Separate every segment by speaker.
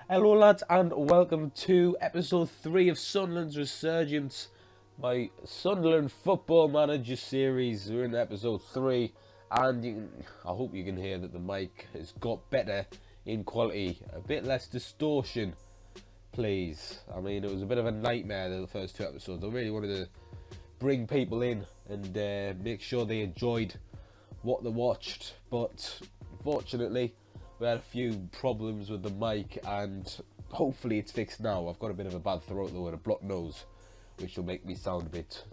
Speaker 1: Hello lads and welcome to episode 3 of Sunderland's Resurgence, my Sunderland Football Manager series. We're in episode 3 and I hope you can hear that the mic has got better in quality, a bit less distortion, please. I mean, it was a bit of a nightmare the first 2 episodes. I really wanted to bring people in and make sure they enjoyed what they watched, but unfortunately we had a few problems with the mic, and hopefully it's fixed now. I've got a bit of a bad throat though and a blocked nose, which will make me sound a bit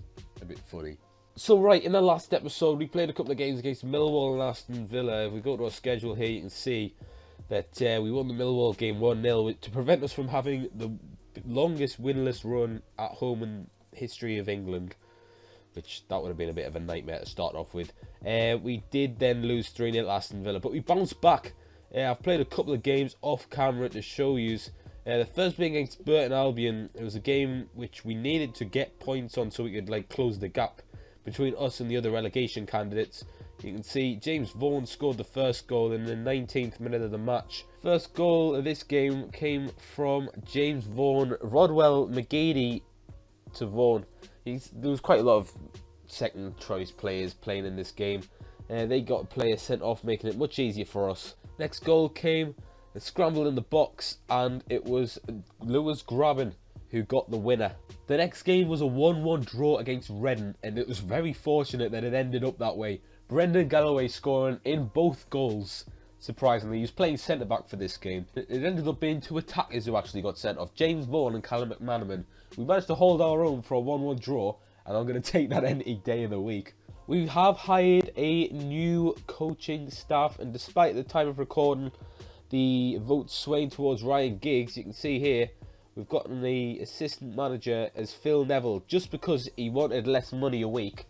Speaker 1: funny. So right, in the last episode we played a couple of games against Millwall and Aston Villa. If we go to our schedule here, you can see that we won the Millwall game 1-0 to prevent us from having the longest winless run at home in history of England, which that would have been a bit of a nightmare to start off with. We did then lose 3-0 to Aston Villa, but we bounced back. I've played a couple of games off camera to show you. The first being against Burton Albion. It was a game which we needed to get points on so we could close the gap between us and the other relegation candidates. You can see James Vaughan scored the first goal in the 19th minute of the match. First goal of this game came from James Vaughan. Rodwell McGeady to Vaughan. There was quite a lot of second choice players playing in this game. They got a player sent off, making it much easier for us. Next goal came a scramble in the box, and it was Lewis Graben who got the winner. The next game was a 1-1 draw against Rennes, and it was very fortunate that it ended up that way. Brendan Galloway scoring in both goals. Surprisingly, he was playing centre back for this game. It ended up being 2 attackers who actually got sent off, James Vaughan and Callum McManaman. We managed to hold our own for a 1-1 draw, and I'm going to take that any day of the week. We have hired a new coaching staff, and despite the time of recording, the votes swaying towards Ryan Giggs. You can see here, we've gotten the assistant manager as Phil Neville, just because he wanted less money a week,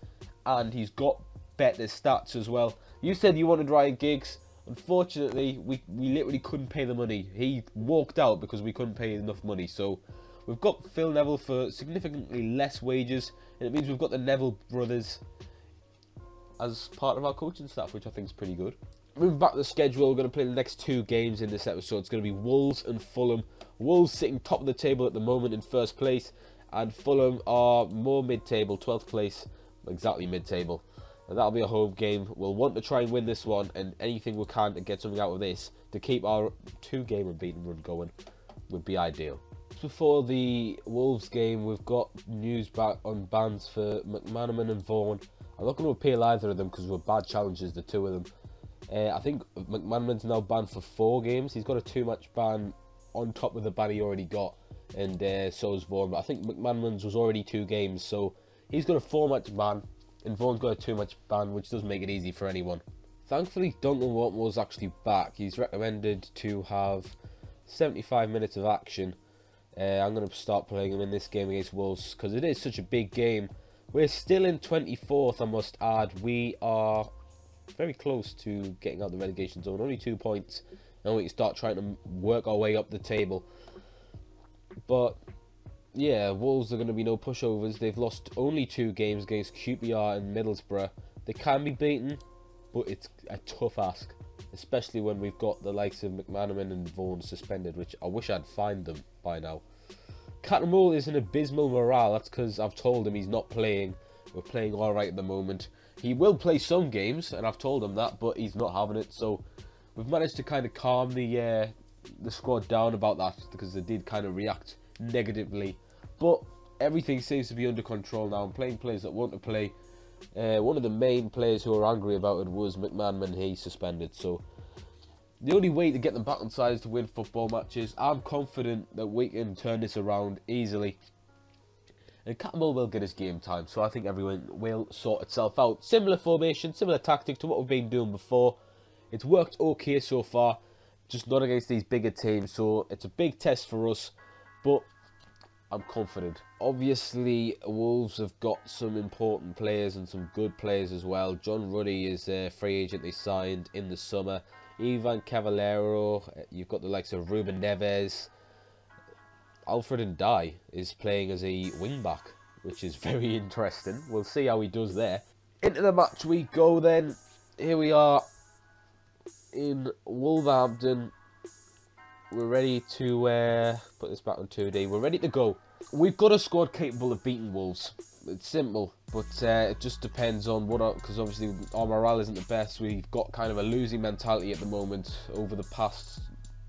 Speaker 1: and he's got better stats as well. You said you wanted Ryan Giggs. Unfortunately, we literally couldn't pay the money. He walked out because we couldn't pay enough money. So we've got Phil Neville for significantly less wages, and it means we've got the Neville brothers as part of our coaching staff, which I think is pretty good. Moving back to the schedule, we're going to play the next 2 games in this episode. It's going to be Wolves and Fulham. Wolves sitting top of the table at the moment in first place, and Fulham are more mid-table, 12th place, exactly mid-table. And that'll be a home game. We'll want to try and win this one, and anything we can to get something out of this to keep our 2-game unbeaten run going would be ideal. Before the Wolves game, we've got news back on bans for McManaman and Vaughan. I'm not going to appeal either of them because we're bad challenges, the 2 of them. I think McManaman's now banned for 4 games. He's got a 2-match ban on top of the ban he already got, and so is Vaughan. But I think McManaman's was already 2 games, so he's got a 4-match ban, and Vaughan's got a 2-match ban, which does make it easy for anyone. Thankfully, Duncan Watmore's actually back. He's recommended to have 75 minutes of action. I'm going to start playing him in this game against Wolves because it is such a big game. We're still in 24th, I must add. We are very close to getting out the relegation zone. Only 2 points, and we can start trying to work our way up the table. But yeah, Wolves are going to be no pushovers. They've lost only 2 games against QPR and Middlesbrough. They can be beaten, but it's a tough ask, especially when we've got the likes of McManaman and Vaughan suspended, which I wish I'd find them by now. Cattermole is an abysmal morale. That's because I've told him he's not playing. We're playing alright at the moment. He will play some games, and I've told him that, but he's not having it. So we've managed to kind of calm the squad down about that, because they did kind of react negatively. But everything seems to be under control now. I'm playing players that want to play. One of the main players who are angry about it was McManaman. He's suspended, so the only way to get them back on side is to win football matches. I'm confident that we can turn this around easily, and Catmull will get his game time, so I think everyone will sort itself out. Similar formation, similar tactic to what we've been doing before. It's worked okay so far, just not against these bigger teams, so it's a big test for us, but I'm confident. Obviously, Wolves have got some important players and some good players as well. John Ruddy is a free agent they signed in the summer. Ivan Cavallero, you've got the likes of Ruben Neves. Alfred Ndai is playing as a wing-back, which is very interesting. We'll see how he does there. Into the match we go then. Here we are in Wolverhampton. We're ready to put this back on 2D. We're ready to go. We've got a squad capable of beating Wolves. It's simple, but it just depends on what, because obviously our morale isn't the best. We've got kind of a losing mentality at the moment over the past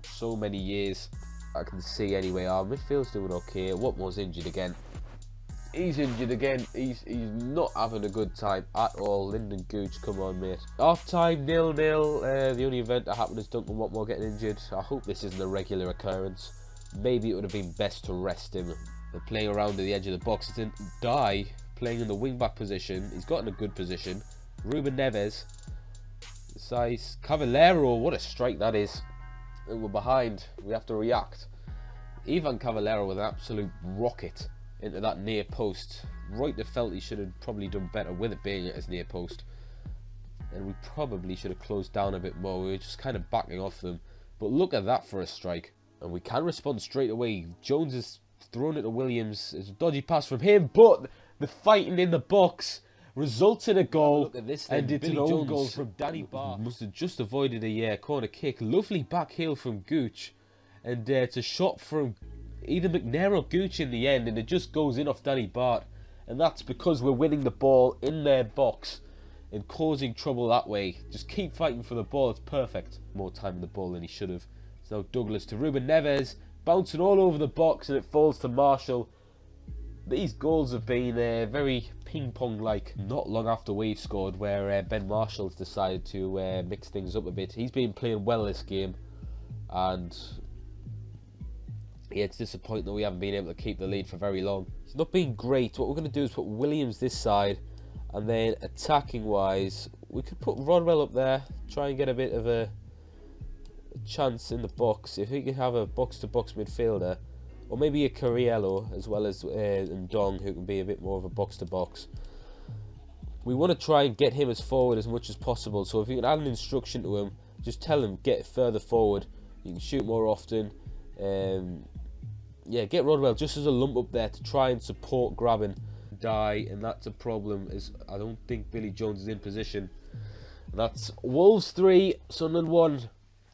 Speaker 1: so many years. I can see anyway, our midfield's doing okay. Watmore's injured again. He's injured again. He's not having a good time at all. Lyndon Gooch, come on, mate. Half time 0-0. The only event that happened is Duncan Watmore getting injured. I hope this isn't a regular occurrence. Maybe it would have been best to rest him. Playing around at the edge of the box. It didn't die. Playing in the wing back position. He's got in a good position. Ruben Neves. Size. Cavallero. What a strike that is. And we're behind. We have to react. Ivan Cavallero with an absolute rocket into that near post. Right to felt he should have probably done better with it being at his near post. And we probably should have closed down a bit more. We were just kind of backing off them. But look at that for a strike. And we can respond straight away. Jones is thrown it to Williams. It's a dodgy pass from him, but the fighting in the box results in a goal. Look at this, and it's an own goal from Danny Barr. Must have just avoided a corner kick. Lovely back heel from Gooch, and it's a shot from either McNair or Gooch in the end, and it just goes in off Danny Barr, and that's because we're winning the ball in their box and causing trouble that way. Just keep fighting for the ball. It's perfect. More time in the ball than he should have. So Douglas to Ruben Neves. Bouncing all over the box, and it falls to Marshall. These goals have been very ping-pong-like. Not long after we've scored, where Ben Marshall's decided to mix things up a bit. He's been playing well this game, and yeah, it's disappointing that we haven't been able to keep the lead for very long. It's not been great. What we're going to do is put Williams this side, and then attacking-wise, we could put Rodwell up there, try and get a bit of a chance in the box. If we could have a box-to-box midfielder, or maybe a Cariello as well as Ndong, who can be a bit more of a box-to-box. We want to try and get him as forward as much as possible, so if you can add an instruction to him, just tell him get further forward, you can shoot more often. Yeah, get Rodwell just as a lump up there to try and support grabbing. Die, and that's a problem, is I don't think Billy Jones is in position. And that's Wolves 3, Sunderland 1.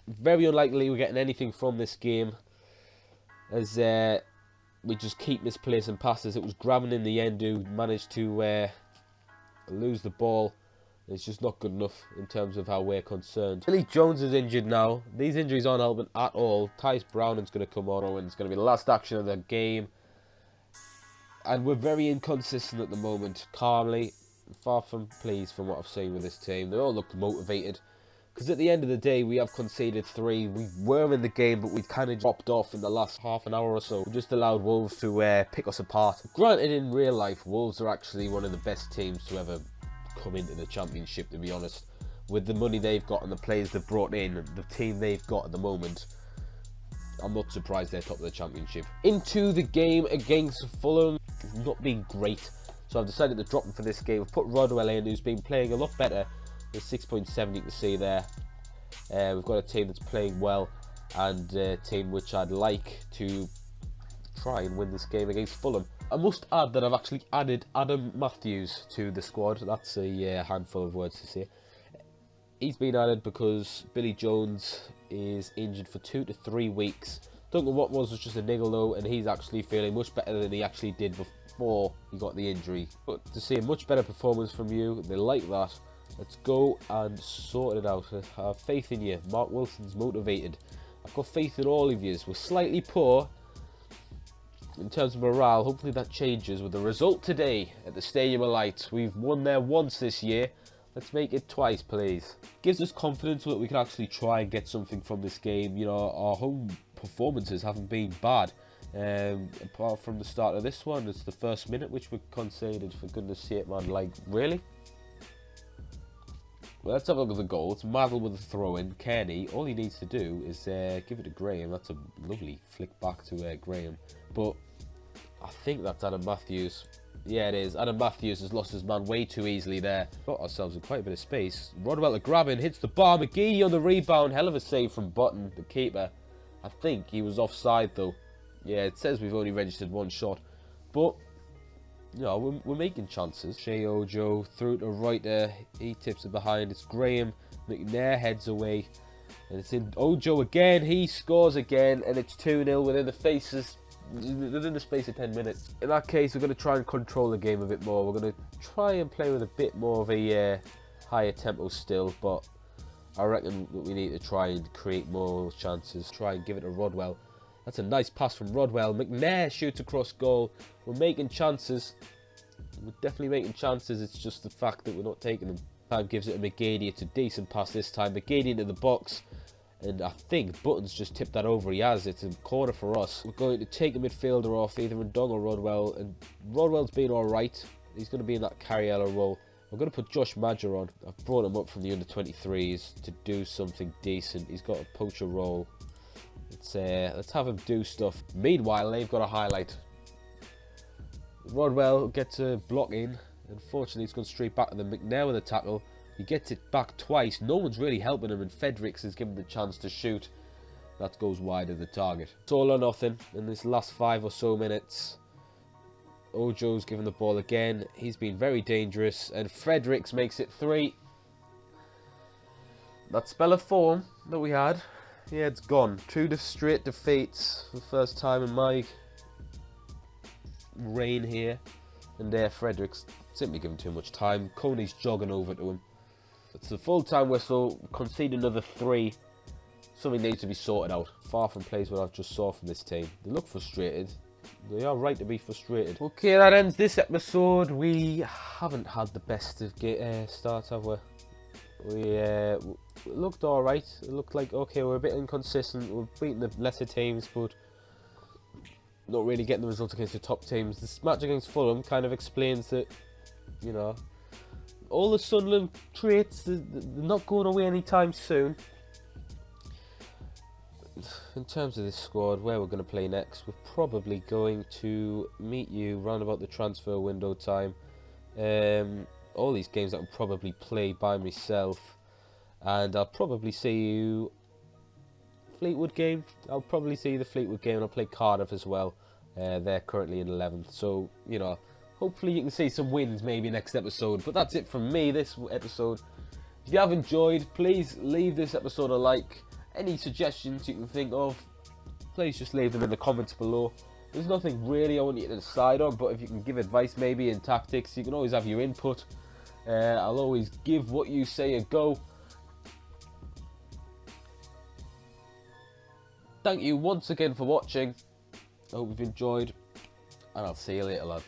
Speaker 1: Very unlikely we're getting anything from this game, as we just keep misplacing passes. It was grabbing in the end who managed to lose the ball. It's just not good enough in terms of how we're concerned. Billy Jones is injured now. These injuries aren't helping at all. Tyce Browning's going to come on, and it's going to be the last action of the game. And we're very inconsistent at the moment. Calmly, far from pleased from what I've seen with this team. They all look motivated. Because at the end of the day, we have conceded 3. We were in the game, but we've kind of dropped off in the last half an hour or so. We just allowed Wolves to pick us apart. Granted, in real life, Wolves are actually one of the best teams to ever come into the Championship, to be honest. With the money they've got and the players they've brought in, the team they've got at the moment, I'm not surprised they're top of the Championship. Into the game against Fulham, not been great. So I've decided to drop him for this game. I've put Rodwell in, who's been playing a lot better. There's 6.7 you can see there. We've got a team that's playing well, and a team which I'd like to try and win this game against Fulham. I must add that I've actually added Adam Matthews to the squad. That's a handful of words to say. He's been added because Billy Jones is injured for 2 to 3 weeks. Duncan Watmore was just a niggle though, and he's actually feeling much better than he actually did before he got the injury. But to see a much better performance from you, they like that. Let's go and sort it out. I have faith in you. Mark Wilson's motivated. I've got faith in all of you. We're slightly poor in terms of morale. Hopefully that changes with the result today at the Stadium of Light. We've won there once this year. Let's make it twice, please. Gives us confidence that we can actually try and get something from this game. You know, our home performances haven't been bad. Apart from the start of this one, it's the first minute which we conceded. For goodness sake, man. Like, really? Well, let's have a look at the goal. It's Maddle with a throw-in. Kearney, all he needs to do is give it to Graham. That's a lovely flick back to Graham. But I think that's Adam Matthews. Yeah, it is. Adam Matthews has lost his man way too easily there. Got ourselves in quite a bit of space. Rodwell to grabbing, hits the bar. McGee on the rebound. Hell of a save from Burton, the keeper. I think he was offside, though. Yeah, it says we've only registered 1 shot. But you know, we're making chances. Shea Ojo through to Reuter. He tips it behind. It's Graham. McNair heads away. And it's in Ojo again. He scores again, and it's 2-0 within the space of 10 minutes. In that case, we're going to try and control the game a bit more. We're going to try and play with a bit more of a higher tempo still, but I reckon that we need to try and create more chances. Try and give it to Rodwell. That's a nice pass from Rodwell. McNair shoots across goal. We're making chances. We're definitely making chances. It's just the fact that we're not taking them. Time gives it to McGady. It's a decent pass this time. McGady into the box. And I think Button's just tipped that over. He has. It's a corner for us. We're going to take a midfielder off, either Ndong or Rodwell. And Rodwell's been alright. He's going to be in that Cariello role. We're going to put Josh Madger on. I've brought him up from the under-23s to do something decent. He's got a poacher role. Let's have him do stuff. Meanwhile, they've got a highlight. Rodwell gets a block in. Unfortunately, it's gone straight back to the McNair with a tackle. He gets it back twice. No one's really helping him, and Fredericks is given the chance to shoot. That goes wide of the target. It's all or nothing in this last 5 or so minutes. Ojo's given the ball again. He's been very dangerous, and Fredericks makes it 3. That spell of form that we had, yeah, it's gone. 2 straight defeats for the first time in my reign here. And Fredericks simply given too much time. Coney's jogging over to him. It's the full-time whistle. Concede another 3. Something needs to be sorted out. Far from plays what I've just saw from this team. They look frustrated. They are right to be frustrated. Okay, that ends this episode. We haven't had the best of starts, have we? We looked alright. It looked like, okay, we're a bit inconsistent. We're beating the lesser teams, but not really getting the results against the top teams. This match against Fulham kind of explains that, you know, all the Sunderland traits, they're not going away anytime soon. In terms of this squad, where we're going to play next, we're probably going to meet you round about the transfer window time. All these games that I'll probably play by myself, and I'll probably see you Fleetwood game. I'll probably see the Fleetwood game, and I'll play Cardiff as well. They're currently in 11th, so you know, hopefully you can see some wins maybe next episode. But that's it from me this episode. If you have enjoyed, please leave this episode a like. Any suggestions you can think of, please just leave them in the comments below. There's nothing really I want you to decide on, but if you can give advice maybe in tactics, you can always have your input. I'll always give what you say a go. Thank you once again for watching. I hope you've enjoyed, and I'll see you later, lads.